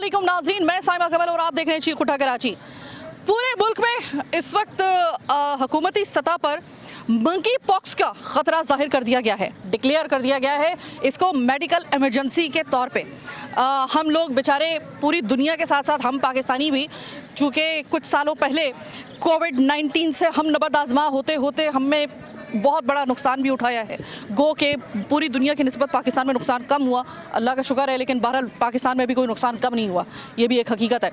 अस्सलामुअलैकुम नाज़रीन, मैं साइमा कमल और आप देख रहे हैं चीखुटा कराची। पूरे मुल्क में इस वक्त हुकूमती सतह पर मंकी पॉक्स का ख़तरा जाहिर कर दिया गया है, डिक्लेयर कर दिया गया है इसको मेडिकल इमरजेंसी के तौर पे। हम लोग बेचारे पूरी दुनिया के साथ साथ हम पाकिस्तानी भी, चूँकि कुछ सालों पहले कोविड-19 से हम नबर्द आज़मा होते होते हमें बहुत बड़ा नुकसान भी उठाया है। गो के पूरी दुनिया की निस्बत पाकिस्तान में नुकसान कम हुआ, अल्लाह का शुक्र है, लेकिन बहरहाल पाकिस्तान में भी कोई नुकसान कम नहीं हुआ, ये भी एक हकीकत है।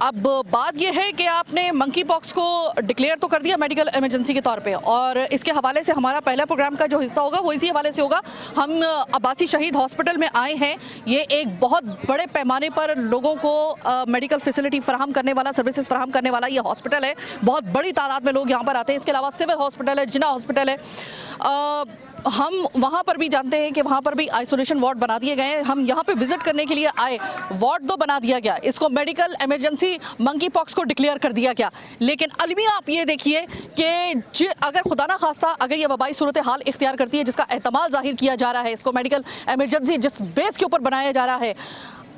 अब बात यह है कि आपने मंकी पॉक्स को डिक्लेयर तो कर दिया मेडिकल इमरजेंसी के तौर पे, और इसके हवाले से हमारा पहला प्रोग्राम का जो हिस्सा होगा वो इसी हवाले से होगा। हम अब्बासी शहीद हॉस्पिटल में आए हैं। ये एक बहुत बड़े पैमाने पर लोगों को मेडिकल फैसिलिटी फराहम करने वाला, सर्विसेज फराहम करने वाला ये हॉस्पिटल है। बहुत बड़ी तादाद में लोग यहाँ पर आते हैं। इसके अलावा सिविल हॉस्पिटल है, जिन्ना हॉस्पिटल है। हम वहाँ पर भी जानते हैं कि वहाँ पर भी आइसोलेशन वार्ड बना दिए गए हैं। हम यहाँ पे विजिट करने के लिए आए, वार्ड तो बना दिया गया, इसको मेडिकल इमरजेंसी मंकी पॉक्स को डिक्लेयर कर दिया गया। लेकिन अलमिया आप ये देखिए कि अगर खुदा ना खास्ता अगर ये वबाई सूरत हाल इख्तियार करती है, जिसका एहतमाल जाहिर किया जा रहा है, इसको मेडिकल इमरजेंसी जिस बेस के ऊपर बनाया जा रहा है,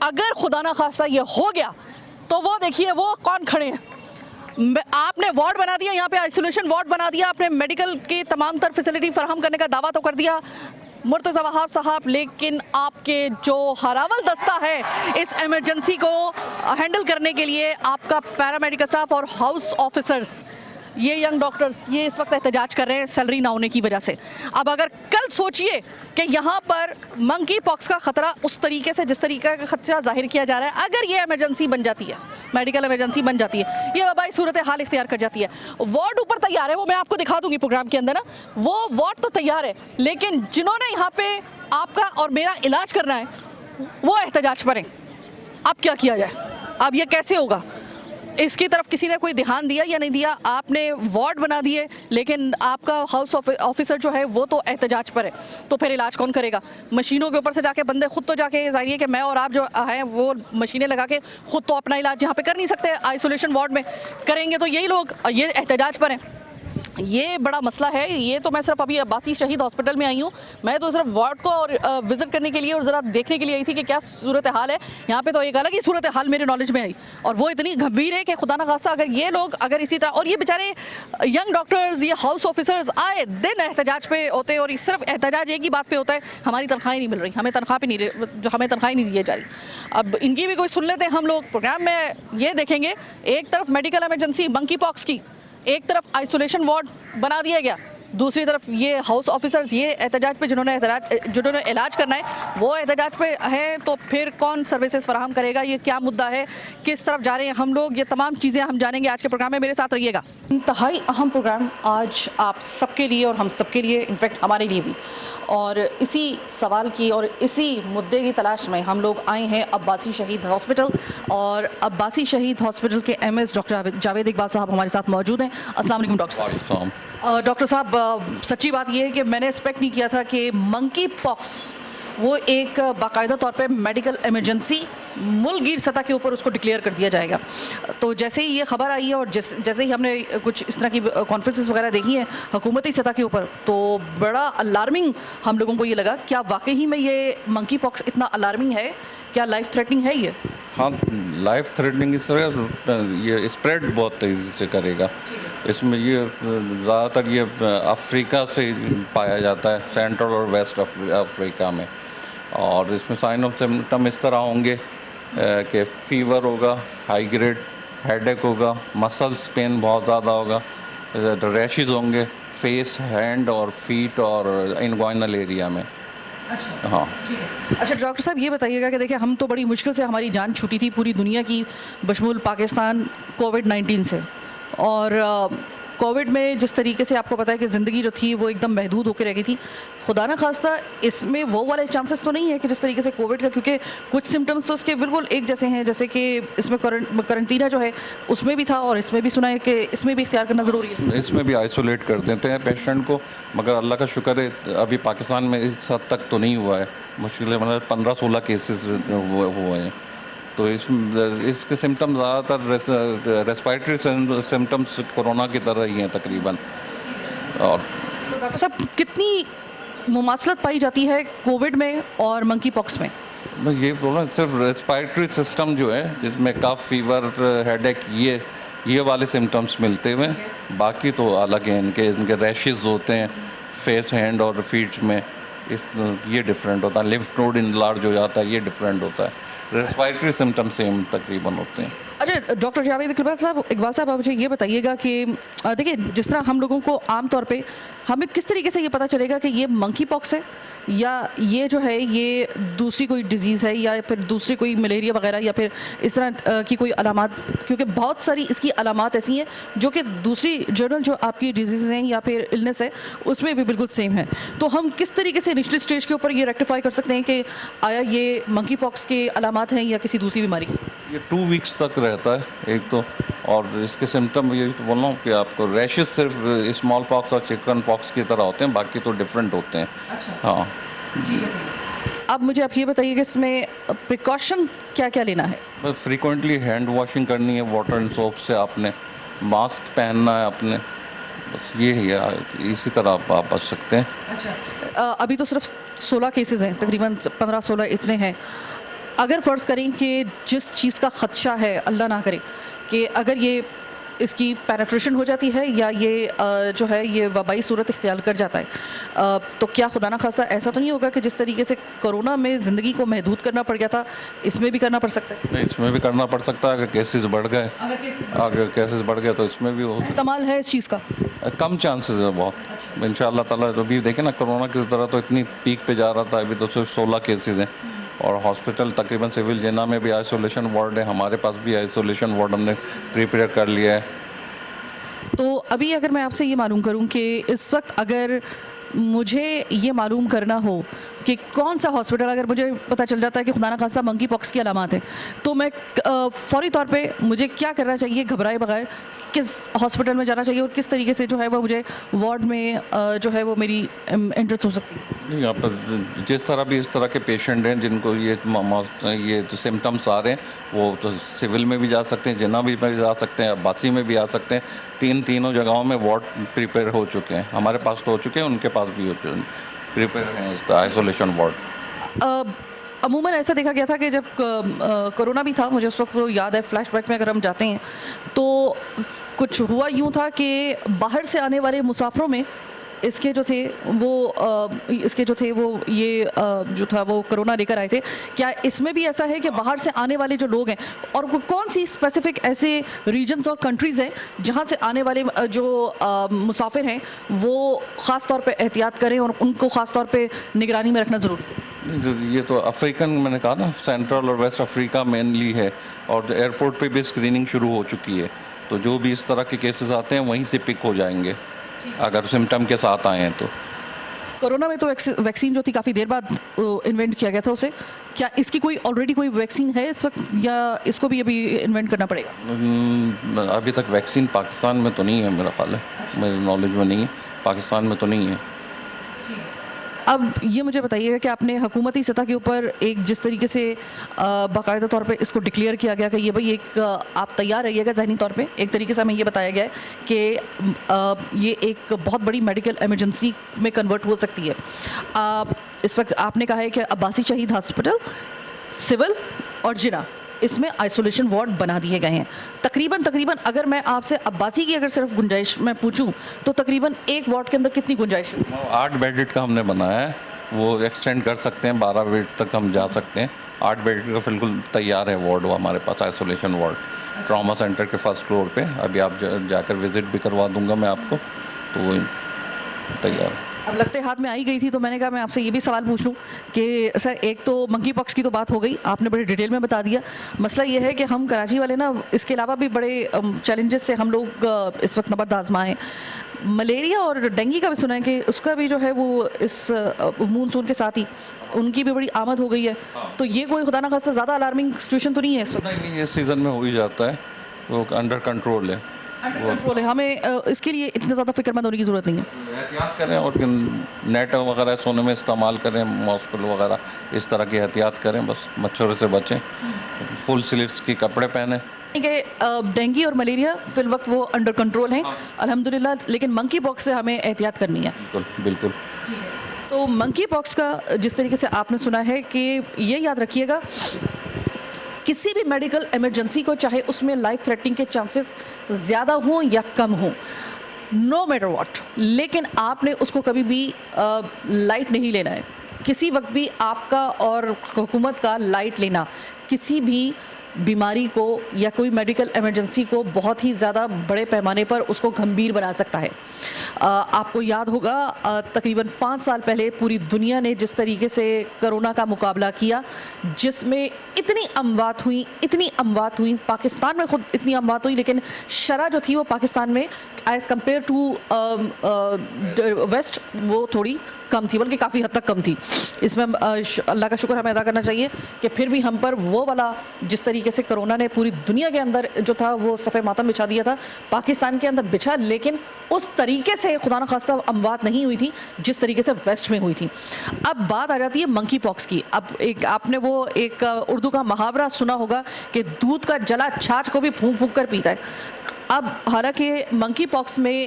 अगर खुदा ना खास्ता ये हो गया तो वो देखिए वो कौन खड़े हैं। आपने वार्ड बना दिया, यहाँ पे आइसोलेशन वार्ड बना दिया, आपने मेडिकल की तमाम तर फैसिलिटी फराहम करने का दावा तो कर दिया मुर्तज़ा वहाब साहब, लेकिन आपके जो हरावल दस्ता है इस इमरजेंसी को हैंडल करने के लिए, आपका पैरामेडिकल स्टाफ और हाउस ऑफिसर्स, ये यंग डॉक्टर्स, ये इस वक्त एहतजाज कर रहे हैं सैलरी ना होने की वजह से। अब अगर कल सोचिए कि यहाँ पर मंकी पॉक्स का ख़तरा उस तरीके से, जिस तरीके का खतरा जाहिर किया जा रहा है, अगर ये इमरजेंसी बन जाती है, मेडिकल इमरजेंसी बन जाती है, ये वबाई सूरत हाल इख्तियार कर जाती है, वार्ड ऊपर तैयार है, वो मैं आपको दिखा दूंगी प्रोग्राम के अंदर ना, वो वार्ड तो तैयार है, लेकिन जिन्होंने यहाँ पे आपका और मेरा इलाज करना है वो एहतजाज पर हैं। अब क्या किया जाए? अब ये कैसे होगा? इसकी तरफ किसी ने कोई ध्यान दिया या नहीं दिया? आपने वार्ड बना दिए, लेकिन आपका हाउस ऑफिसर जो है वो तो एहतजाज पर है, तो फिर इलाज कौन करेगा? मशीनों के ऊपर से जाके बंदे खुद तो जाके, जाहिर है कि मैं और आप जो हैं वो मशीनें लगा के खुद तो अपना इलाज यहाँ पे कर नहीं सकते, आइसोलेशन वार्ड में करेंगे तो यही लोग, ये एहतजाज पर हैं। ये बड़ा मसला है। ये तो मैं सिर्फ अभी अब्बासी शहीद हॉस्पिटल में आई हूँ, मैं तो सिर्फ वार्ड को और विजिट करने के लिए और ज़रा देखने के लिए आई थी कि क्या सूरत हाल है यहाँ पे। तो एक अलग ही सूरत हाल मेरे नॉलेज में आई, और वो इतनी गंभीर है कि खुदा ना खास्ता अगर ये लोग अगर इसी तरह, और ये बेचारे यंग डॉक्टर्स, ये हाउस ऑफिसर्स आए दिन एहतजाज पे होते हैं, और सिर्फ एहतजाज एक ही बात पर होता है, हमारी तनख्वाहें नहीं मिल रही, हमें तनख्वाह भी नहीं, जो हमें तनख्वाहें नहीं दी जा रही। अब इनकी भी कोई सुन लेते हैं हम लोग। प्रोग्राम में ये देखेंगे, एक तरफ मेडिकल इमरजेंसी मंकी पॉक्स की, एक तरफ आइसोलेशन वार्ड बना दिया गया, दूसरी तरफ ये हाउस ऑफिसर्स ये एहतजाज पे, जिन्होंने इलाज करना है वो एहतजाज पे हैं। तो फिर कौन सर्विसेज फराहम करेगा? ये क्या मुद्दा है, किस तरफ जा रहे हैं हम लोग, ये तमाम चीज़ें हम जानेंगे आज के प्रोग्राम में। मेरे साथ रहिएगा। इंतहाई अहम प्रोग्राम आज आप सबके लिए और हम सबके लिए, इनफैक्ट हमारे लिए भी, और इसी सवाल की और इसी मुद्दे की तलाश में हम लोग आए हैं अब्बासी शहीद हॉस्पिटल। और अब्बासी शहीद हॉस्पिटल के एमएस डॉक्टर जावेद इकबाल साहब हमारे साथ मौजूद हैं। अस्सलाम वालेकुम डॉक्टर साहब। डॉक्टर साहब, सच्ची बात यह है कि मैंने एक्सपेक्ट नहीं किया था कि मंकी पॉक्स वो एक बाकायदा तौर पे मेडिकल इमरजेंसी मुल्कगीर सतह के ऊपर उसको डिक्लेयर कर दिया जाएगा। तो जैसे ही ये खबर आई है और जैसे ही हमने कुछ इस तरह की कॉन्फ्रेंसेस वगैरह देखी हैं हुकूमती सतह के ऊपर, तो बड़ा अलार्मिंग हम लोगों को ये लगा। क्या वाकई में ये मंकी पॉक्स इतना अलार्मिंग है? क्या लाइफ थ्रेटनिंग है ये? हाँ, लाइफ थ्रेटनिंग इस तरह ये स्प्रेड बहुत तेज़ी से करेगा। इसमें ये ज़्यादातर ये अफ्रीका से पाया जाता है, सेंट्रल और वेस्ट अफ्रीका में। और इसमें साइन ऑफ सिम्टम इस तरह होंगे कि फीवर होगा, हाई ग्रेड हेडेक होगा, मसल्स पेन बहुत ज़्यादा होगा, रैशेस होंगे फेस, हैंड और फीट और इनग्वाइनल एरिया में। अच्छा, हाँ। अच्छा डॉक्टर साहब, ये बताइएगा कि देखिए हम तो बड़ी मुश्किल से हमारी जान छूटी थी पूरी दुनिया की बशमूल पाकिस्तान कोविड-19 से, और कोविड में जिस तरीके से आपको पता है कि ज़िंदगी जो थी वो एकदम महदूद होकर रह गई थी। खुदा ना खास्ता इसमें वो वाले चांसेस तो नहीं है कि जिस तरीके से कोविड का, क्योंकि कुछ सिम्टम्स तो उसके बिल्कुल एक जैसे हैं, जैसे कि इसमें करंटीना जो है उसमें भी था, और इसमें भी सुना है कि इसमें भी इख्तियार करना ज़रूरी है। इसमें भी आइसोलेट कर देते हैं पेशेंट को, मगर अल्लाह का शुक्र है अभी पाकिस्तान में इस हद तक तो नहीं हुआ है। मुश्किल है, मतलब 15-16 केसेस हुए हैं। तो इसके सिम्टम्स ज़्यादातर रेस्पिरेटरी सिम्टम्स कोरोना की तरह ही हैं तकरीबन। और तो डॉक्टर साहब, कितनी मुमासलत पाई जाती है कोविड में और मंकी पॉक्स में? मैं ये बोल रहा हूँ सिर्फ रेस्पिरेटरी सिस्टम जो है जिसमें कफ फीवर हेडेक ये वाले सिम्टम्स मिलते हुए, बाकी तो अलग हैं। इनके रैशेस होते हैं फेस, हैंड और फीट में, ये डिफरेंट होता है। लिम्फ नोड इनलार्ज हो जाता है, ये डिफरेंट होता है। रेस्पिरेटरी सिम्टम सेम तकरीबन होते हैं। अच्छा डॉक्टर जावेद इकबाल साहब आप मुझे ये बताइएगा कि देखिए जिस तरह हम लोगों को आमतौर पे हमें किस तरीके से ये पता चलेगा कि ये मंकी पॉक्स है या ये जो है ये दूसरी कोई डिजीज़ है या फिर दूसरी कोई मलेरिया वगैरह या फिर इस तरह की कोई अलामात, क्योंकि बहुत सारी इसकी अलामात ऐसी हैं जो कि दूसरी जनरल जो आपकी डिजीज़ हैं या फिर इलनेस है उसमें भी बिल्कुल सेम है। तो हम किस तरीके से इनिशियल स्टेज के ऊपर ये रेक्टिफाई कर सकते हैं कि आया ये मंकी पॉक्स के अलामात हैं या किसी दूसरी बीमारी की? ये 2 वीक्स तक रहता है एक तो, और इसके सिम्टम ये तो बोल रहा हूँ कि आपको रैशेस सिर्फ स्मॉल पॉक्स और चिकन पॉक्स की तरह होते हैं, बाकी तो डिफरेंट होते हैं। अच्छा। हाँ, ठीक है सही। अब मुझे आप ये बताइए कि इसमें प्रिकॉशन क्या क्या लेना है? बस फ्रीक्वेंटली हैंड वॉशिंग करनी है वाटर एंड सोप से आपने, मास्क पहनना है आपने, बस ये है, इसी तरह आप बच सकते हैं। अच्छा अभी तो सिर्फ 16 केसेस हैं, तकरीबन 15-16 इतने हैं। अगर फ़र्ज़ करें कि जिस चीज़ का ख़दशा है, अल्लाह ना करे कि अगर ये इसकी पेनिट्रेशन हो जाती है या ये जो है ये वबाई सूरत इख्तियार कर जाता है, तो क्या खुदा ना खासा ऐसा तो नहीं होगा कि जिस तरीके से कोरोना में ज़िंदगी को महदूद करना पड़ गया था इसमें भी करना पड़ सकता है? नहीं, इसमें भी करना पड़ सकता है। अगर केसेस बढ़ गए, अगर केसेस बढ़ गए तो इसमें भी हो, इस्तेमाल है इस चीज़ का? कम चांसेस है बहुत इंशाअल्लाह ताला। तो अभी देखें ना, कोरोना की तरह तो इतनी पीक पे जा रहा था, अभी तो सिर्फ 16 केसेस हैं और हॉस्पिटल तकरीबन सिविल जिना में भी आइसोलेशन वार्ड है, हमारे पास भी आइसोलेशन वार्ड हमने प्रिपेयर कर लिया है। तो अभी अगर मैं आपसे ये मालूम करूं कि इस वक्त अगर मुझे ये मालूम करना हो कि कौन सा हॉस्पिटल, अगर मुझे पता चल जाता है कि खुदा ना खास्ता मंकी पॉक्स की अलामात है, तो मैं फौरी तौर पे मुझे क्या करना चाहिए घबराए बगैर? किस हॉस्पिटल में जाना चाहिए और किस तरीके से जो है वो मुझे वार्ड में जो है वो मेरी एंट्रेंस हो सकती है? नहीं, आप जिस तरह भी इस तरह के पेशेंट हैं जिनको ये तो सिम्टम्स आ रहे हैं, वो तो सिविल में भी जा सकते हैं, जिना भी में जा सकते हैं, अब्बासी में भी आ सकते हैं। तीनों जगहों में वार्ड प्रिपेयर हो चुके हैं, हमारे पास तो हो चुके हैं, उनके पास भी हो चुके हैं, प्रिपेयर हैं इसका आइसोलेशन वार्ड। अमूमन ऐसा देखा गया था कि जब कोरोना भी था, मुझे उस वक्त तो याद है, फ्लैशबैक में अगर हम जाते हैं तो कुछ हुआ यूँ था कि बाहर से आने वाले मुसाफिरों में इसके जो थे वो ये जो था वो कोरोना लेकर आए थे। क्या इसमें भी ऐसा है कि बाहर से आने वाले जो लोग हैं, और वो कौन सी स्पेसिफिक ऐसे रीजन्स और कंट्रीज़ हैं जहाँ से आने वाले जो मुसाफिर हैं वो ख़ास तौर पे एहतियात करें और उनको ख़ास तौर पे निगरानी में रखना ज़रूरी है? ये तो अफ्रीकन, मैंने कहा ना, सेंट्रल और वेस्ट अफ्रीका मेनली है, और एयरपोर्ट पे भी स्क्रीनिंग शुरू हो चुकी है। तो जो भी इस तरह के केसेस आते हैं वहीं से पिक हो जाएंगे अगर सिम्टम के साथ आए हैं तो। कोरोना में तो वैक्सीन जो थी काफ़ी देर बाद इन्वेंट किया गया था उसे, क्या इसकी कोई ऑलरेडी कोई वैक्सीन है इस वक्त या इसको भी अभी इन्वेंट करना पड़ेगा? अभी तक वैक्सीन पाकिस्तान में तो नहीं है, मेरा ख्याल है, मेरे नॉलेज में नहीं है, पाकिस्तान में तो नहीं है। अब ये मुझे बताइएगा कि आपने हुकूमती सतह के ऊपर एक जिस तरीके से बाकायदा तौर पे इसको डिक्लेयर किया गया कि ये भाई एक आप तैयार रहिएगा ज़हनी तौर पे, एक तरीके से हमें ये बताया गया है कि ये एक बहुत बड़ी मेडिकल इमरजेंसी में कन्वर्ट हो सकती है। इस वक्त आपने कहा है कि अब्बासी शहीद हॉस्पिटल, सिविल और जिना, इसमें आइसोलेशन वार्ड बना दिए गए हैं। तकरीबन अगर मैं आपसे अब्बासी की अगर सिर्फ गुंजाइश में पूछूं तो तकरीबन एक वार्ड के अंदर कितनी गुंजाइश है? 8 बेडेड का हमने बनाया है, वो एक्सटेंड कर सकते हैं, 12 बेड तक हम जा सकते हैं। 8 बेड का बिल्कुल तैयार है वार्ड वो हमारे पास, आइसोलेशन वार्ड, ट्रॉमा सेंटर के फर्स्ट फ्लोर पे। अभी आप जाकर विजिट भी करवा दूंगा मैं आपको, तो वो तैयार है। अब लगते हाथ में आई गई थी तो मैंने कहा मैं आपसे ये भी सवाल पूछ लूँ कि सर, एक तो मंकी पॉक्स की तो बात हो गई, आपने बड़े डिटेल में बता दिया। मसला ये है कि हम कराची वाले ना इसके अलावा भी बड़े चैलेंजेस से हम लोग इस वक्त नबर्द आजमाएँ। मलेरिया और डेंगू का भी सुना है कि उसका भी जो है वो इस मानसून के साथ ही उनकी भी बड़ी आमद हो गई है। तो ये कोई खुदा ना खासा ज़्यादा अलार्मिंग सिचुएशन तो नहीं है इस वक्त? नहीं, इस सीज़न में हो ही जाता है, वो अंडर कंट्रोल है। कंट्रोल है, हमें इसके लिए इतने ज़्यादा फिक्रमंद होने की ज़रूरत नहीं है। एहतियात करें और नेट वगैरह सोने में इस्तेमाल करें, मॉस्किटो वगैरह इस तरह की एहतियात करें, बस मच्छरों से बचें, फुल स्लीव्स के कपड़े पहने। डेंगू और मलेरिया फिल वक्त वो अंडर कंट्रोल हैं अल्हम्दुलिल्लाह, लेकिन मंकी पॉक्स से हमें एहतियात करनी है। बिल्कुल बिल्कुल। तो मंकी पॉक्स का जिस तरीके से आपने सुना है कि ये याद रखिएगा, किसी भी मेडिकल इमरजेंसी को, चाहे उसमें लाइफ थ्रेटनिंग के चांसेस ज़्यादा हों या कम हों, नो मैटर व्हाट, लेकिन आपने उसको कभी भी लाइट नहीं लेना है। किसी वक्त भी आपका और हुकूमत का लाइट लेना किसी भी बीमारी को या कोई मेडिकल इमरजेंसी को बहुत ही ज़्यादा बड़े पैमाने पर उसको गंभीर बना सकता है। आपको याद होगा तकरीबन 5 साल पहले पूरी दुनिया ने जिस तरीके से कोरोना का मुकाबला किया, जिसमें इतनी अमवात हुई, पाकिस्तान में खुद इतनी अमवात हुई, लेकिन शरह जो थी वो पाकिस्तान में एज़ कम्पेयर टू वेस्ट वो थोड़ी कम थी, बल्कि काफ़ी हद तक कम थी। इसमें अल्लाह का शुक्र हमें अदा करना चाहिए कि फिर भी हम पर वो वाला जिस तरीके से कोरोना ने पूरी दुनिया के अंदर जो था वो सफ़े मातम बिछा दिया था, पाकिस्तान के अंदर बिछा, लेकिन उस तरीके से खुदा न खास्ता अमवात नहीं हुई थी जिस तरीके से वेस्ट में हुई थी। अब बात आ जाती है मंकी पॉक्स की। अब एक आपने वो एक उर्दू का मुहावरा सुना होगा कि दूध का जला छाछ को भी फूंक फूंक कर पीता है। अब हालांकि मंकी पॉक्स में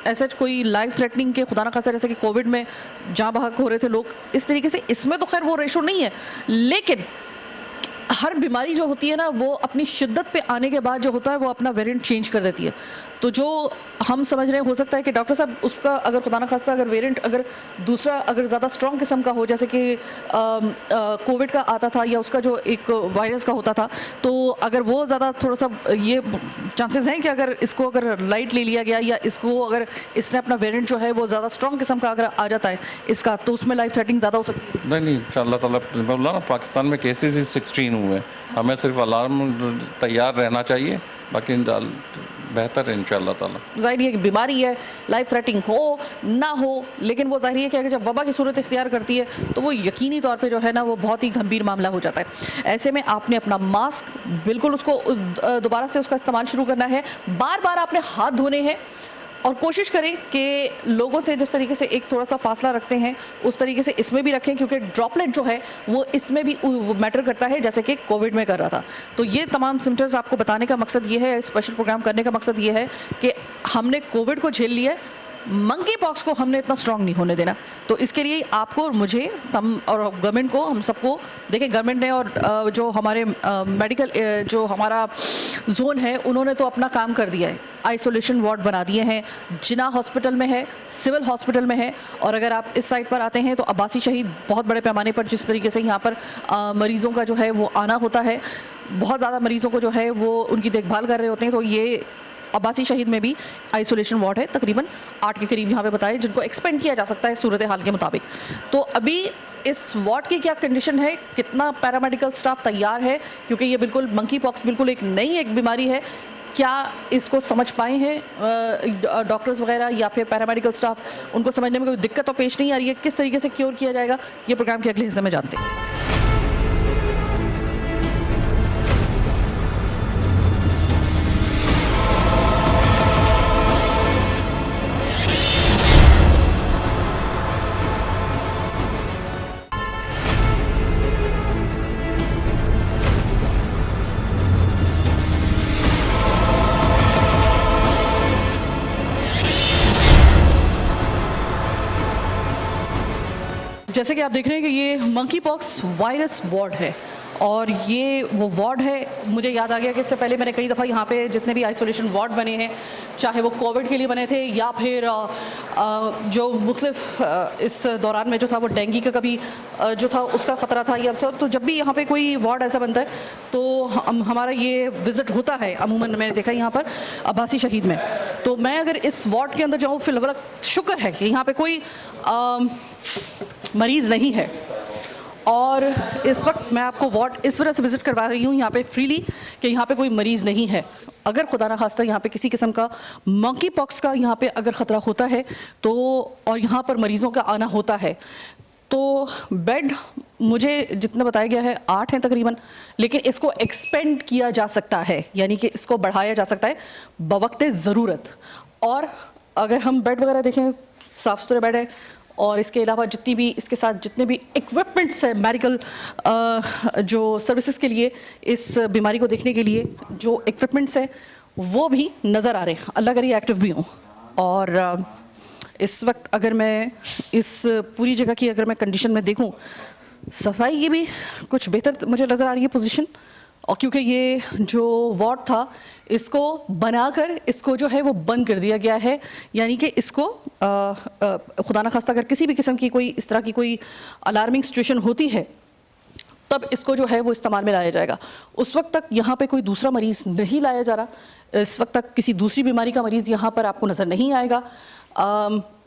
ऐसा कोई लाइफ थ्रेटनिंग के खुदा न खास्ता जैसे कि कोविड में जहाँ बहक हो रहे थे लोग, इस तरीके से इसमें तो खैर वो रेशो नहीं है, लेकिन हर बीमारी जो होती है ना वो अपनी शिद्दत पे आने के बाद जो होता है वो अपना वेरिएंट चेंज कर देती है। तो जो हम समझ रहे हैं, हो सकता है कि डॉक्टर साहब उसका अगर खुदा न खास्ता अगर वेरिएंट अगर दूसरा अगर ज़्यादा स्ट्रॉन्ग किस्म का हो, जैसे कि कोविड का आता था या उसका जो एक वायरस का होता था, तो अगर वो ज़्यादा थोड़ा सा ये चांसेस हैं कि अगर इसको अगर लाइट ले लिया गया या इसको अगर इसने अपना वेरिएंट जो है वो ज़्यादा स्ट्रॉन्ग किस्म का अगर आ जाता है इसका, तो उसमें लाइफ थ्रेटनिंग ज़्यादा हो सकती है। नहीं अल्लाह ताला बोला ना, पाकिस्तान में केसेस ही 16 हुए, हमें सिर्फ अलार्म तैयार रहना चाहिए, बाकी बेहतर है इंशाअल्लाह ताला। ज़ाहिर है कि बीमारी है, लाइफ थ्रेटनिंग हो ना हो, लेकिन वो ज़ाहिर है कि अगर जब वबा की सूरत इख्तियार करती है तो वो यकीनी तौर पे जो है ना वो बहुत ही गंभीर मामला हो जाता है। ऐसे में आपने अपना मास्क बिल्कुल उसको दोबारा से उसका इस्तेमाल शुरू करना है, बार बार आपने हाथ धोने हैं और कोशिश करें कि लोगों से जिस तरीके से एक थोड़ा सा फासला रखते हैं उस तरीके से इसमें भी रखें, क्योंकि ड्रॉपलेट जो है वो इसमें भी मैटर करता है जैसे कि कोविड में कर रहा था। तो ये तमाम सिम्टम्स आपको बताने का मकसद ये है, स्पेशल प्रोग्राम करने का मकसद ये है कि हमने कोविड को झेल लिया है, मंकी पॉक्स को हमने इतना स्ट्रांग नहीं होने देना। तो इसके लिए आपको और मुझे और गवर्नमेंट को, हम सबको देखिए, गवर्नमेंट ने और जो हमारे मेडिकल जो हमारा जोन है उन्होंने तो अपना काम कर दिया है, आइसोलेशन वार्ड बना दिए हैं, जिना हॉस्पिटल में है, सिविल हॉस्पिटल में है, और अगर आप इस साइड पर आते हैं तो अब्बासी शहीद बहुत बड़े पैमाने पर जिस तरीके से यहाँ पर मरीज़ों का जो है वो आना होता है, बहुत ज़्यादा मरीज़ों को जो है वो उनकी देखभाल कर रहे होते हैं। तो ये अब्बासी शहीद में भी आइसोलेशन वार्ड है, तकरीबन 8 के करीब यहाँ पे बताए, जिनको एक्सपेंड किया जा सकता है सूरत हाल के मुताबिक। तो अभी इस वार्ड की क्या कंडीशन है, कितना पैरामेडिकल स्टाफ तैयार है, क्योंकि ये बिल्कुल मंकी पॉक्स बिल्कुल एक नई एक बीमारी है, क्या इसको समझ पाए हैं डॉक्टर्स वगैरह या फिर पैरामेडिकल स्टाफ, उनको समझने में कोई दिक्कत तो पेश नहीं आ रही है, किस तरीके से क्योर किया जाएगा, ये प्रोग्राम के अगले हिस्से में जानते हैं। जैसे कि आप देख रहे हैं कि ये मंकी पॉक्स वायरस वार्ड है, और ये वो वार्ड है, मुझे याद आ गया कि इससे पहले मैंने कई दफ़ा यहाँ पे जितने भी आइसोलेशन वार्ड बने हैं, चाहे वो कोविड के लिए बने थे या फिर जो मुख्तलिफ इस दौरान में जो था वो डेंगू का कभी जो था उसका ख़तरा था या तो जब भी यहाँ पे कोई वार्ड ऐसा बनता है तो हमारा ये विज़िट होता है। अमूमन मैंने देखा यहाँ पर अब्बासी शहीद में, तो मैं अगर इस वार्ड के अंदर जाऊँ, फिलहाल शुक्र है कि यहाँ पर कोई मरीज़ नहीं है, और इस वक्त मैं आपको वार्ड इस वजह से विज़िट करवा रही हूँ यहाँ पे फ्रीली कि यहाँ पे कोई मरीज़ नहीं है। अगर खुदा न खास्ता यहाँ पे किसी किस्म का मंकी पॉक्स का यहाँ पे अगर ख़तरा होता है तो, और यहाँ पर मरीज़ों का आना होता है, तो बेड मुझे जितना बताया गया है 8 हैं तकरीबन, लेकिन इसको एक्सपेंड किया जा सकता है, यानी कि इसको बढ़ाया जा सकता है बवक्ते ज़रूरत। और अगर हम बेड वगैरह देखें, साफ़ सुथरे बेड है, और इसके अलावा जितनी भी इसके साथ जितने भी इक्विपमेंट्स है मेडिकल जो सर्विसेज के लिए, इस बीमारी को देखने के लिए जो इक्विपमेंट्स है वो भी नज़र आ रहे हैं, अल्लाह करे एक्टिव भी हों। और इस वक्त अगर मैं इस पूरी जगह की अगर मैं कंडीशन में देखूं, सफाई की भी कुछ बेहतर मुझे नज़र आ रही है पोजीशन, और क्योंकि ये जो वार्ड था इसको बनाकर इसको जो है वो बंद कर दिया गया है, यानी कि इसको खुदा न खास्ता अगर किसी भी किस्म की कोई इस तरह की कोई अलार्मिंग सिचुएशन होती है तब इसको जो है वो इस्तेमाल में लाया जाएगा। उस वक्त तक यहाँ पे कोई दूसरा मरीज़ नहीं लाया जा रहा, इस वक्त तक किसी दूसरी बीमारी का मरीज़ यहाँ पर आपको नज़र नहीं आएगा।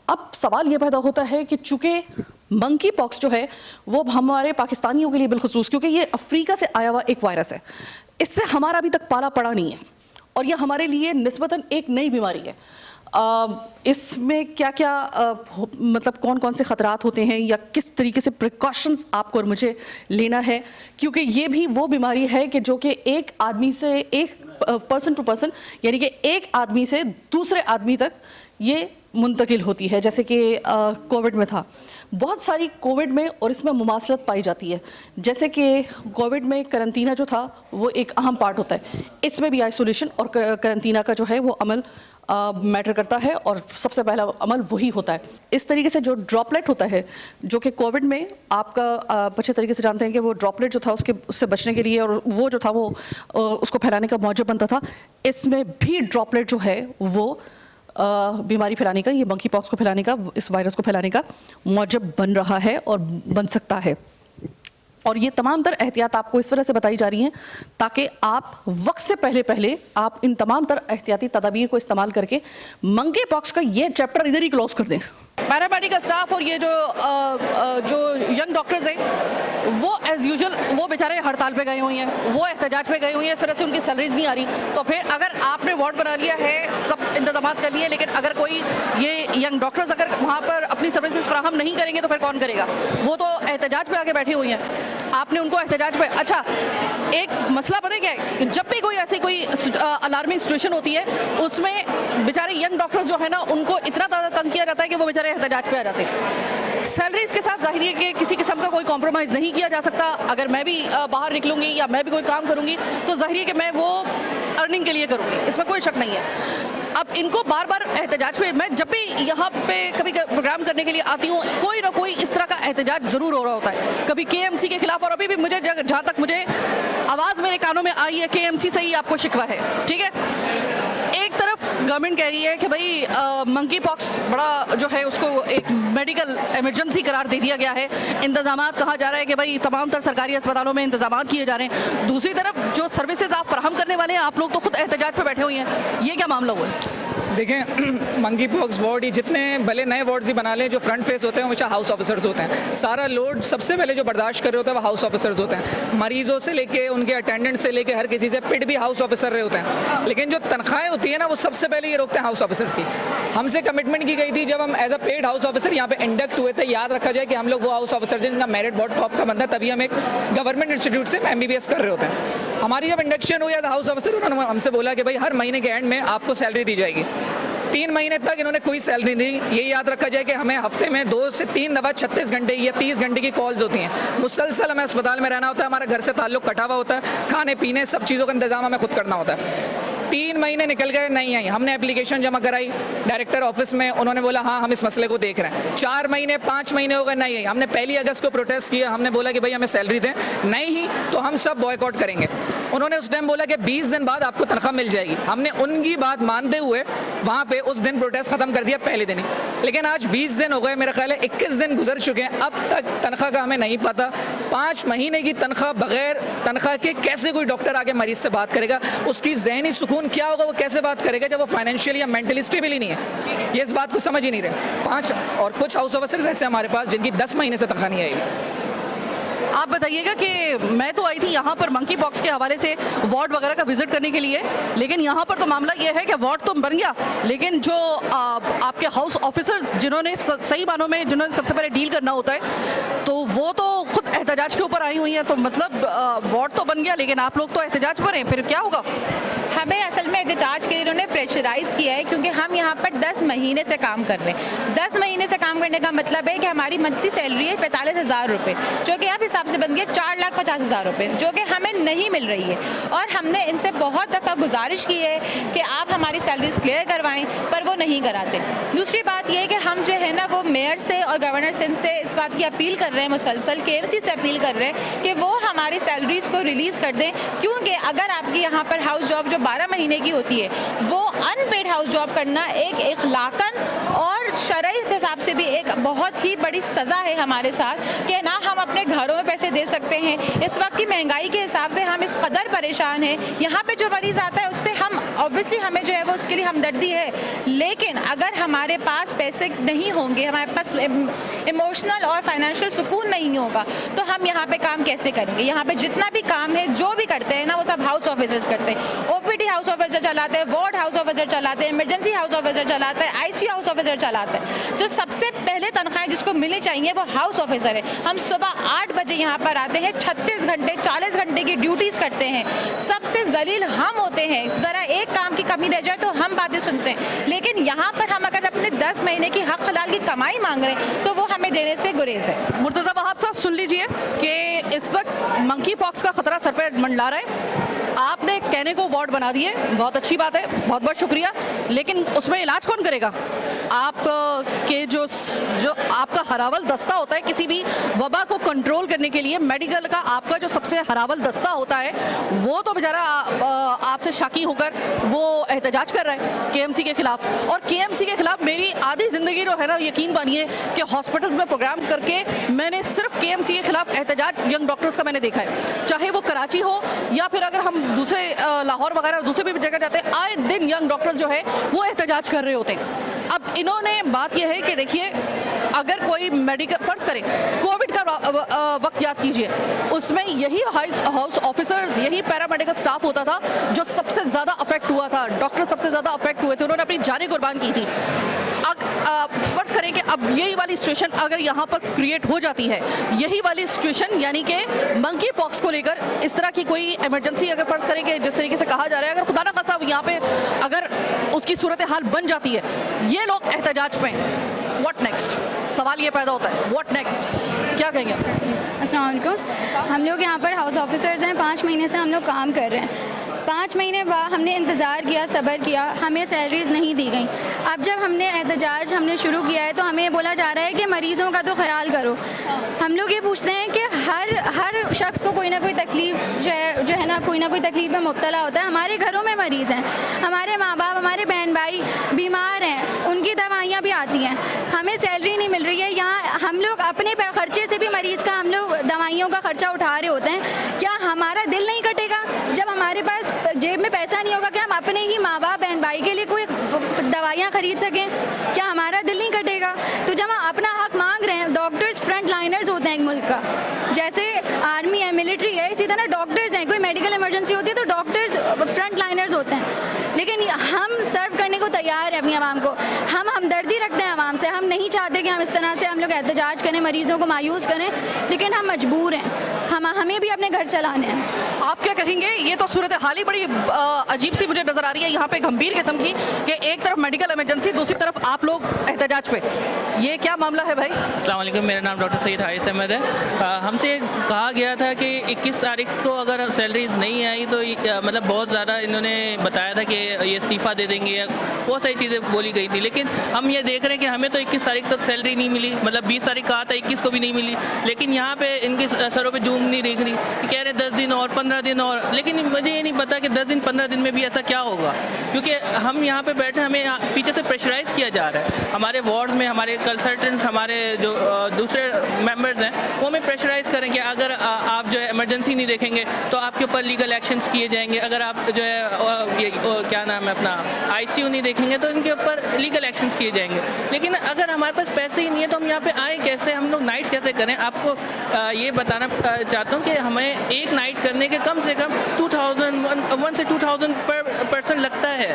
अब सवाल ये पैदा होता है कि चूँकि मंकी पॉक्स जो है वो हमारे पाकिस्तानियों के लिए बिलखुसूस, क्योंकि ये अफ्रीका से आया हुआ एक वायरस है, इससे हमारा अभी तक पाला पड़ा नहीं है और यह हमारे लिए निस्बतन एक नई बीमारी है। इसमें क्या क्या मतलब कौन कौन से ख़तरात होते हैं या किस तरीके से प्रिकॉशंस आपको और मुझे लेना है, क्योंकि ये भी वो बीमारी है कि जो कि एक आदमी से एक पर्सन टू पर्सन, यानी कि एक आदमी से दूसरे आदमी तक ये मुंतकिल होती है। जैसे कि कोविड में था, बहुत सारी कोविड में और इसमें मुमासलत पाई जाती है। जैसे कि कोविड में करंतना जो था वो एक अहम पार्ट होता है, इसमें भी आइसोलेशन और करंतना का जो है वो अमल मैटर करता है और सबसे पहला अमल वही होता है। इस तरीके से जो ड्रॉपलेट होता है जो कि कोविड में आपका अच्छे तरीके से जानते हैं कि वो ड्रॉपलेट जो था उससे बचने के लिए और वो जो था वो उसको फैलाने का मौजब बनता था, इसमें भी ड्रॉपलेट जो है वो बीमारी फैलाने का, ये मंकी पॉक्स को फैलाने का, इस वायरस को फैलाने का मौजब बन रहा है और बन सकता है। और ये तमाम तर एहतियात आपको इस वजह से बताई जा रही हैं ताकि आप वक्त से पहले आप इन तमाम तर एहतियाती तदाबीर को इस्तेमाल करके मंकी पॉक्स का ये चैप्टर इधर ही क्लोज कर दें। पैरामेडिकल स्टाफ और ये जो यंग डॉक्टर्स हैं वो एज़ यूजुअल वो बेचारे हड़ताल पे गए हुए हैं, वो एहतजाज पे गए हुए हैं, इस वजह से उनकी सैलरीज नहीं आ रही। तो फिर अगर आपने वार्ड बना लिया है, सब इंतजाम कर लिए, लेकिन अगर कोई ये यंग डॉक्टर्स अगर वहाँ पर अपनी सर्विसेज फराहम नहीं करेंगे तो फिर कौन करेगा? वो तो एहतजाज पे आके बैठी हुई हैं, आपने उनको एहतजाज पे। अच्छा, एक मसला पता है क्या है, जब भी कोई ऐसी कोई अलार्मिंग सिचुएशन होती है उसमें बेचारे यंग डॉक्टर्स जो है ना उनको इतना ज़्यादा तंग किया जाता है कि वो बेचारे एहतजाज पे आ जाते हैं। सैलरीज के साथ जाहिर है कि किसी किस्म का कोई कॉम्प्रोमाइज़ नहीं किया जा सकता। अगर मैं भी बाहर निकलूंगी या मैं भी कोई काम करूंगी तो जाहिर है कि मैं वो अर्निंग के लिए करूंगी, इसमें कोई शक नहीं है। अब इनको बार बार एहतजाज पे, मैं जब भी यहाँ पे कभी प्रोग्राम करने के लिए आती हूँ कोई ना कोई इस तरह का एहतजाज ज़रूर हो रहा होता है, कभी KMC के खिलाफ, और अभी भी मुझे जहाँ तक मुझे आवाज़ मेरे कानों में आई है KMC से ही आपको शिकवा है। ठीक है, एक तरफ गवर्नमेंट कह रही है कि भाई मंकी पॉक्स बड़ा जो है उसको एक मेडिकल इमरजेंसी करार दे दिया गया है, इंतजामात कहा जा रहा है कि भाई तमाम तर सरकारी अस्पतालों में इंतजामात किए जा रहे हैं। दूसरी तरफ जो सर्विसेज आप फराहम करने वाले हैं, आप लोग तो खुद एहतजाज पे बैठे हुए हैं, ये क्या मामला हुआ है? देखें, मंकी पॉक्स वार्ड ही जितने भले नए वार्ड्स ही बना लें, जो फ्रंट फेस होते हैं हमेशा हाउस ऑफिसर्स होते हैं। सारा लोड सबसे पहले जो बर्दाश्त कर रहे होते हैं वो हाउस ऑफिसर्स होते हैं। मरीजों से लेके उनके अटेंडेंट से लेके हर किसी से पिट भी हाउस ऑफिसर रहे होते हैं, लेकिन जो तनख्वाहें होती है ना वो सबसे पहले ये रोकते हैं हाउस ऑफिसर्स की। हमसे कमिटमेंट की गई थी जब हम as a paid house officer यहाँ पे इंडक्ट हुए थे, याद रखा जाए कि हम लोग वो हाउस ऑफिसर जिनका मेरिट बहुत टॉप का बनता है, तभी हम एक गवर्नमेंट इंस्टीट्यूट से MBBS कर रहे होते हैं। हमारी जब इंडक्शन हुई हाउस ऑफिसर, उन्होंने हमसे बोला कि भाई हर महीने के एंड में आपको सैलरी दी जाएगी। 3 महीने तक इन्होंने कोई सैलरी नहीं दी। ये याद रखा जाए कि हमें हफ्ते में 2 से 3 दफ़ा 36 घंटे या 30 घंटे की कॉल्स होती हैं। मुसलसल हमें अस्पताल में रहना होता है, हमारा घर से ताल्लुक कटा हुआ होता है, खाने पीने सब चीज़ों का इंतजाम हमें खुद करना होता है। 3 महीने निकल गए, नहीं आई। हमने एप्लीकेशन जमा कराई डायरेक्टर ऑफिस में, उन्होंने बोला हाँ हम इस मसले को देख रहे हैं। 4 महीने 5 महीने हो गए, नहीं आई। हमने 1 अगस्त को प्रोटेस्ट किया, हमने बोला कि भाई हमें सैलरी दें, नहीं ही तो हम सब बॉयकॉट करेंगे। उन्होंने उस टाइम बोला कि 20 दिन बाद आपको तनख्वाह मिल जाएगी। हमने उनकी बात मानते हुए वहाँ पे उस दिन प्रोटेस्ट खत्म कर दिया पहले दिन ही, लेकिन आज 20 दिन हो गए, मेरा ख्याल है 21 दिन गुजर चुके हैं, अब तक तनख्वाह का हमें नहीं पता। 5 महीने की तनख्वाह, बगैर तनख्वाह के कैसे कोई डॉक्टर आके मरीज से बात करेगा? उसकी जहनी सुकून क्या होगा? वो कैसे बात करेगा जब वो फाइनेंशियल या मेंटली स्टेबल ही नहीं है? ये इस बात को समझ ही नहीं रहे। 5 और कुछ हाउस ऑफिसर्स ऐसे हमारे पास जिनकी 10 महीने से तनख्वाह नहीं आएगी। आप बताइएगा कि मैं तो आई थी यहाँ पर मंकी पॉक्स के हवाले से वार्ड वगैरह का विजिट करने के लिए, लेकिन यहाँ पर तो मामला ये है कि वार्ड तो बन गया, लेकिन जो आपके हाउस ऑफिसर्स जिन्होंने सही मानों में जिन्होंने सबसे पहले डील करना होता है, तो वो तो खुद एहतजाज के ऊपर आई हुई हैं, तो मतलब वार्ड तो बन गया लेकिन आप लोग तो एहतजाज पर हैं, फिर क्या होगा? हमें असल में एहतजाज के लिए इन्होंने प्रेशराइज किया है, क्योंकि हम यहाँ पर 10 महीने से काम कर रहे हैं। 10 महीने से काम करने का मतलब है कि हमारी मंथली सैलरी है 45,000 रुपये, जो कि अब हिसाब से बन गया 4,50,000 रुपये, जो कि हमें नहीं मिल रही है। और हमने इनसे बहुत दफ़ा गुजारिश की है कि आप हमारी सैलरीज क्लियर करवाएं, पर वो नहीं कराते। दूसरी बात ये है कि हम जो है ना वो मेयर से और गवर्नर से इनसे इस बात की अपील कर रहे हैं, मुसलसल KMC से अपील कर रहे हैं कि वो हमारी सैलरीज को रिलीज़ कर दें, क्योंकि अगर आपकी यहाँ पर हाउस जॉब जो 12 महीने की होती है, वो अनपेड हाउस जॉब करना एक इखलाकन और शरई हिसाब से भी एक बहुत ही बड़ी सज़ा है हमारे साथ, कि ना हम अपने घरों में पैसे दे सकते हैं। इस वक्त की महंगाई के हिसाब से हम इस कदर परेशान हैं। यहाँ पे जो मरीज़ आता है उससे हम ऑब्वियसली हमें जो है वो उसके लिए हमदर्दी है, लेकिन अगर हमारे पास पैसे नहीं होंगे, हमारे पास इमोशनल और फाइनेंशियल सुकून नहीं होगा, तो हम यहाँ पे काम कैसे करेंगे? यहाँ पे जितना भी काम है, जो भी करते हैं ना, वो सब हाउस ऑफिसर्स करते हैं। OPD हाउस ऑफिसर चलाते हैं, वार्ड हाउस ऑफिसर चलाते हैं, इमरजेंसी हाउस ऑफिसर चलाते हैं, ICU हाउस ऑफिसर चलाते हैं। जो सबसे पहले तनख्वाहें जिसको मिलनी चाहिए वो हाउस ऑफिसर है। हम सुबह 8 बजे यहाँ पर आते हैं, 36 घंटे 40 घंटे की ड्यूटीज़ करते हैं। सबसे जलील हम होते हैं, ज़रा एक काम की कमी रह जाए तो हम बातें सुनते हैं, लेकिन यहाँ पर हम अगर अपने 10 महीने की हक हलाल की कमाई मांग रहे हैं तो वो हमें देने से गुरेज है। मुर्तज़ा वहाब साहब, सुन लीजिए कि इस वक्त मंकी पॉक्स का खतरा सर पर मंडला रहा है। आपने कहने को वार्ड बना दिए, बहुत अच्छी बात है, बहुत बहुत शुक्रिया, लेकिन उसमें इलाज कौन करेगा? आप के जो आपका हरावल दस्ता होता है किसी भी वबा को कंट्रोल करने के लिए, मेडिकल का आपका जो सबसे हरावल दस्ता होता है, वो तो बेचारा आपसे शाकी होकर वो एहतजाज कर रहा है KMC के खिलाफ। और KMC के खिलाफ मेरी आधी ज़िंदगी जो है ना, यकीन मानिए कि हॉस्पिटल्स में प्रोग्राम करके मैंने सिर्फ KMC के खिलाफ एहतजाज यंग डॉक्टर्स का मैंने देखा है, चाहे वो कराची हो या फिर अगर हम दूसरे लाहौर वगैरह दूसरे भी जगह जाते हैं, आए दिन यंग डॉक्टर्स जो है वो एहतजाज कर रहे होते हैं। अब इन्होंने बात यह है कि देखिए, अगर कोई मेडिकल फर्ज करें, कोविड का वक्त याद कीजिए, उसमें यही हाउस ऑफिसर्स, यही पैरामेडिकल स्टाफ होता था जो सबसे ज़्यादा अफेक्ट हुआ था, डॉक्टर सबसे ज़्यादा अफेक्ट हुए थे, उन्होंने अपनी जानें कुर्बान की थी। फर्ज करें कि अब यही वाली सिचुएशन अगर यहाँ पर क्रिएट हो जाती है, यही वाली सिचुएशन यानी कि मंकी पॉक्स को लेकर इस तरह की कोई इमरजेंसी अगर फर्ज करें कि जिस तरीके से कहा जा रहा है, अगर खुदा ना खास्ता यहाँ पे अगर उसकी सूरत हाल बन जाती है, ये लोग एहतजाज पे, व्हाट नेक्स्ट? सवाल ये पैदा होता है, व्हाट नेक्स्ट? क्या कहेंगे? अस्सलाम वालेकुम। हम लोग यहाँ पर हाउस ऑफिसर्स हैं, 5 महीने से हम लोग काम कर रहे हैं। 5 महीने बाद हमने इंतज़ार किया, सब्र किया, हमें सैलरीज़ नहीं दी गई। अब जब हमने एहतजाज शुरू किया है तो हमें बोला जा रहा है कि मरीज़ों का तो ख्याल करो। हम लोग ये पूछते हैं कि हर शख्स को कोई ना कोई तकलीफ़ जो है ना, कोई ना कोई तकलीफ़ में मुब्तला होता है। हमारे घरों में मरीज़ हैं, हमारे माँ बाप, हमारे बहन भाई बीमार हैं, उनकी दवाइयाँ भी आती हैं, हमें सैलरी नहीं मिल रही है। यहाँ हम लोग अपने खर्चे से भी मरीज़ का हम लोग दवाइयों का ख़र्चा उठा रहे होते हैं। क्या हमारा दिल नहीं कटेगा जब हमारे पास जेब में पैसा नहीं होगा कि हम अपने ही माँ बाप बहन भाई के लिए कोई दवाइयाँ खरीद सकें? क्या हमारा दिल नहीं कटेगा? तो जब हम अपना हक मांग रहे हैं, डॉक्टर्स फ्रंट लाइनर्स होते हैं एक मुल्क का, जैसे आर्मी है, मिलिट्री है, इसी तरह डॉक्टर्स हैं। कोई मेडिकल इमरजेंसी होती है तो डॉक्टर्स फ्रंट लाइनर्स होते हैं, लेकिन हम सर्व करने को तैयार हैं अपनी आवाम को। हम हमदर्दी रखते हैं आवाम से, हम नहीं चाहते कि हम इस तरह से हम लोग एहतजाज करें, मरीज़ों को मायूस करें, लेकिन हम मजबूर हैं, हमें भी अपने घर चलाने हैं। आप क्या कहेंगे? ये तो सूरत हाल ही बड़ी अजीब सी मुझे नजर आ रही है यहाँ पे, गंभीर किस्म की, कि एक तरफ मेडिकल इमरजेंसी, दूसरी तरफ आप लोग एहतजाज पे, ये क्या मामला है भाई? अस्सलाम वालेकुम, मेरा नाम डॉक्टर सैयद हारिस अहमद है। हमसे कहा गया था कि 21 तारीख को अगर सैलरीज नहीं आई तो मतलब बहुत ज़्यादा इन्होंने बताया था कि ये इस्तीफ़ा दे देंगे, या बहुत सारी चीज़ें बोली गई थी, लेकिन हम ये देख रहे हैं कि हमें तो 21 तारीख तक सैलरी नहीं मिली, मतलब 20 तारीख कहा था, 21 को भी नहीं मिली, लेकिन यहाँ पे इनके सरों पे जूम नहीं दिख रही, कह रहे 10 दिन और 15 दिन और, लेकिन मुझे ये नहीं पता कि 10 दिन 15 दिन में भी ऐसा क्या होगा, क्योंकि हम यहाँ पे बैठे, हमें पीछे से प्रेशराइज़ किया जा रहा है। हमारे वार्ड में हमारे कंसल्टेंट्स, हमारे जो दूसरे मेंबर्स हैं, वो हमें प्रेशराइज़ करें कि अगर आप जो है इमरजेंसी नहीं देखेंगे तो आपके ऊपर लीगल एक्शंस किए जाएंगे, अगर आप जो है ये क्या नाम है अपना ICU नहीं देखेंगे देखेंगे तो इनके ऊपर लीगल एक्शंस किए जाएंगे। लेकिन अगर हमारे पास पैसे ही नहीं है तो हम यहाँ पे आए कैसे, हम लोग नाइट्स कैसे करें? आपको ये बताना चाहता हूँ कि हमें एक नाइट करने के कम से कम 1 से 2000 पर पर्सन लगता है,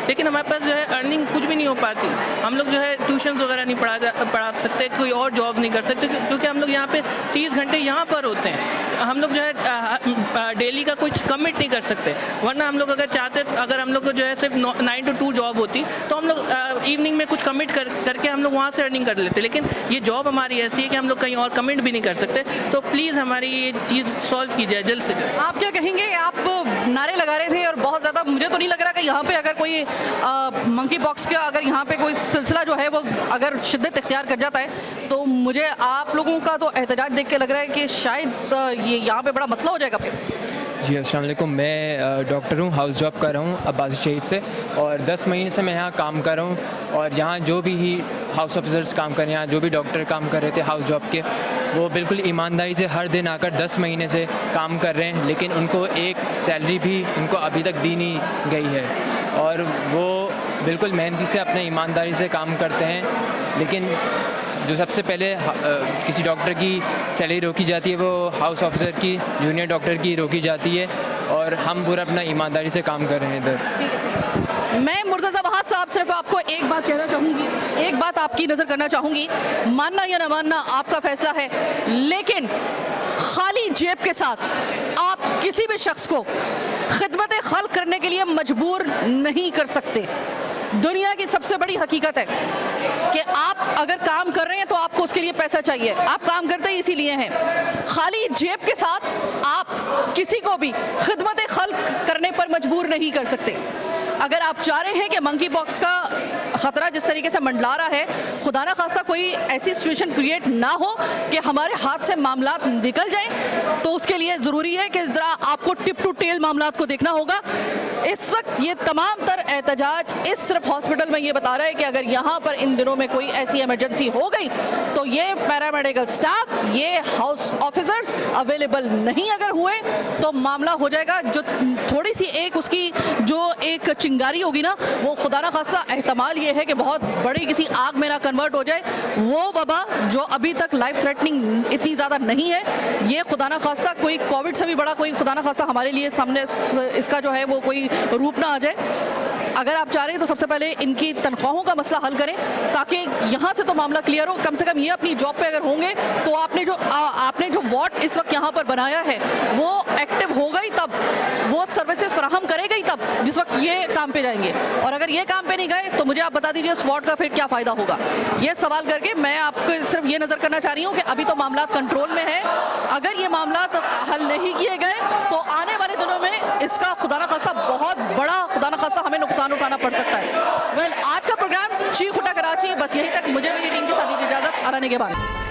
लेकिन हमारे पास जो है अर्निंग कुछ भी नहीं हो पाती। हम लोग जो है ट्यूशन्स वगैरह नहीं पढ़ा सकते, कोई और जॉब नहीं कर सकते, क्योंकि हम लोग यहाँ पे 30 घंटे यहाँ पर होते हैं। हम लोग जो है डेली का कुछ कमिट नहीं कर सकते, वरना हम लोग अगर चाहते, अगर हम लोग को जो है सिर्फ 9 to 2 जॉब होती तो हम लोग इवनिंग में कुछ कमिट करके हम लोग वहाँ से अर्निंग कर लेते। लेकिन ये जॉब हमारी ऐसी है कि हम लोग कहीं और कमिट भी नहीं कर सकते। तो प्लीज़ हमारी ये चीज़ सॉल्व की जाए जल्द से जल्द। आप क्या कहेंगे? आप नारे लगा रहे थे और बहुत ज़्यादा, मुझे तो नहीं लग रहा कि यहाँ पे अगर कोई मंकी पॉक्स का अगर यहाँ पे कोई सिलसिला जो है वो अगर शिद्दत इख्तियार कर जाता है तो मुझे आप लोगों का तो एहतजाज देख के लग रहा है कि शायद ये यहाँ पे बड़ा मसला हो जाएगा फिर। जी अस्सलाम वालेकुम, मैं डॉक्टर हूँ, हाउस जॉब कर रहा हूँ अब्बासी शहीद से, और 10 महीने से मैं यहाँ काम कर रहा हूँ। और यहाँ जो भी हाउस ऑफिसर्स काम कर रहे हैं, यहाँ जो भी डॉक्टर काम कर रहे थे हाउस जॉब के, वो बिल्कुल ईमानदारी से हर दिन आकर 10 महीने से काम कर रहे हैं, लेकिन उनको एक सैलरी भी उनको अभी तक दी नहीं गई है। और वो बिल्कुल मेहनती से अपने ईमानदारी से काम करते हैं। लेकिन जो सबसे पहले किसी डॉक्टर की सैलरी रोकी जाती है वो हाउस ऑफिसर की, जूनियर डॉक्टर की रोकी जाती है, और हम पूरा अपना ईमानदारी से काम कर रहे हैं इधर। ठीक है, सही। मैं मुर्तज़ा वहाब साहब सिर्फ आपको एक बात कहना चाहूँगी, एक बात आपकी नज़र करना चाहूँगी, मानना या ना मानना आपका फैसला है, लेकिन खाली जेब के साथ आप किसी भी शख्स को खिदमत खल्क करने के लिए मजबूर नहीं कर सकते। दुनिया की सबसे बड़ी हकीकत है कि आप अगर काम कर रहे हैं तो आपको उसके लिए पैसा चाहिए, आप काम करते ही इसीलिए हैं। खाली जेब के साथ आप किसी को भी खिदमत खल्क करने पर मजबूर नहीं कर सकते। अगर आप चाह रहे हैं कि मंकी पॉक्स का ख़तरा जिस तरीके से मंडला रहा है, खुदा ना खास्ता कोई ऐसी सिचुएशन क्रिएट ना हो कि हमारे हाथ से मामलात निकल जाएं, तो उसके लिए ज़रूरी है कि ज़रा आपको टिप टू टेल मामलात को देखना होगा। इस वक्त ये तमाम तर एहतजाज इस सिर्फ हॉस्पिटल में ये बता रहा है कि अगर यहाँ पर इन दिनों में कोई ऐसी इमरजेंसी हो गई तो ये पैरामेडिकल स्टाफ, ये हाउस ऑफिसर्स अवेलेबल नहीं अगर हुए तो मामला हो जाएगा। जो थोड़ी सी एक उसकी जो एक चिंगारी होगी ना, वो खुदा ना खास्ता एहतमाल ये है कि बहुत बड़ी किसी आग में ना कन्वर्ट हो जाए। वो वबा जो अभी तक लाइफ थ्रेटनिंग इतनी ज़्यादा नहीं है, ये खुदा ना खास्ता कोई कोविड से भी बड़ा कोई खुदा ना खास्ता हमारे लिए सामने इसका जो है वो कोई रूप ना आ जाए। अगर आप चाह रहे हैं तो सबसे पहले इनकी तनख्वाहों का मसला हल करें, ताकि यहाँ से तो मामला क्लियर हो। कम से कम ये अपनी जॉब पे अगर होंगे तो आपने जो वार्ड इस वक्त यहाँ पर बनाया है वो एक्टिव हो गई तब, वो सर्विसेज फराहम करेगा ही तब जिस वक्त ये काम पे जाएंगे। और अगर ये काम पे नहीं गए तो मुझे आप बता दीजिए उस वार्ड का फिर क्या फ़ायदा होगा। ये सवाल करके मैं आपको सिर्फ ये नज़र करना चाह रही हूँ कि अभी तो मामला कंट्रोल में है। अगर ये मामला हल नहीं किए गए तो आने वाले दिनों में इसका खुदा ना खास्ता बहुत बड़ा खुदा ना खास्ता हमें नुकसान उठाना पड़ सकता है। वेल, आज का प्रोग्राम चीख उठा कराची बस यहीं तक। मुझे मेरी टीम के साथ इजाज़त, आने के बाद।